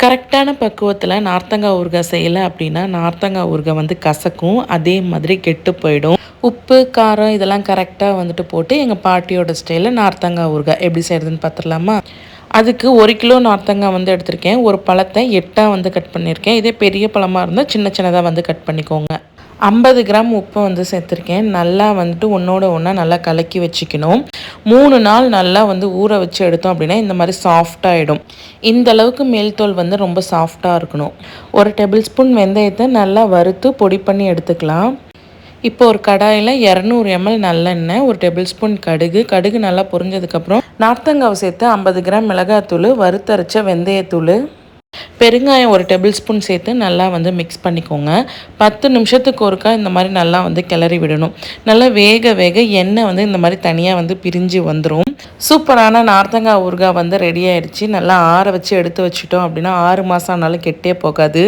கரெக்டான பக்குவத்தில் நார்த்தங்காய் ஊறுகாய் செய்யலை அப்படின்னா நார்த்தங்காய் ஊறுகாய் வந்து கசக்கும், அதே மாதிரி கெட்டு போயிடும். உப்பு காரம் இதெல்லாம் கரெக்டாக வந்துட்டு போட்டு எங்கள் பாட்டியோட ஸ்டைலில் நார்த்தங்காய் ஊறுகாய் எப்படி செய்கிறதுன்னு பார்த்துடலாமா? அதுக்கு 1 கிலோ நார்த்தங்காய் வந்து எடுத்திருக்கேன். ஒரு பழத்தை 8ஆக வந்து கட் பண்ணியிருக்கேன். இதே பெரிய பழமாக இருந்தால் சின்ன சின்னதாக வந்து கட் பண்ணிக்கோங்க. 50 கிராம் உப்பு வந்து சேர்த்துருக்கேன். நல்லா வந்துட்டு ஒன்றோட ஒன்றா நல்லா கலக்கி வச்சுக்கணும். 3 நாள் நல்லா வந்து ஊற வச்சு எடுத்தோம் அப்படின்னா இந்த மாதிரி சாஃப்டாகிடும். இந்த அளவுக்கு மேல் தோல் வந்து ரொம்ப சாஃப்டாக இருக்கணும். 1 டேபிள் ஸ்பூன் வெந்தயத்தை நல்லா வறுத்து பொடி பண்ணி எடுத்துக்கலாம். இப்போ ஒரு கடாயில் 200 ml நல்லெண்ணெய், 1 டேபிள் ஸ்பூன் கடுகு நல்லா பொரிஞ்சதுக்கப்புறம் நார்த்தங்காவை சேர்த்து 50 கிராம் மிளகாத்தூள், வறுத்தரைச்ச வெந்தயத்தூள், பெருங்காயம் 1 டேபிள் ஸ்பூன் சேர்த்து நல்லா வந்து மிக்ஸ் பண்ணிக்கோங்க. 10 நிமிஷத்துக்கு ஒருக்கா இந்த மாதிரி நல்லா வந்து கிளறி விடணும். நல்லா வேக எண்ணெய் வந்து இந்த மாதிரி தனியாக வந்து பிரிஞ்சு வந்துடும். சூப்பரான நார்த்தங்காய் ஊறுகாய் வந்து ரெடி ஆயிடுச்சு. நல்லா ஆற வச்சு எடுத்து வச்சுட்டோம் அப்படின்னா 6 மாதம் ஆனாலும் கெட்டே போகாது.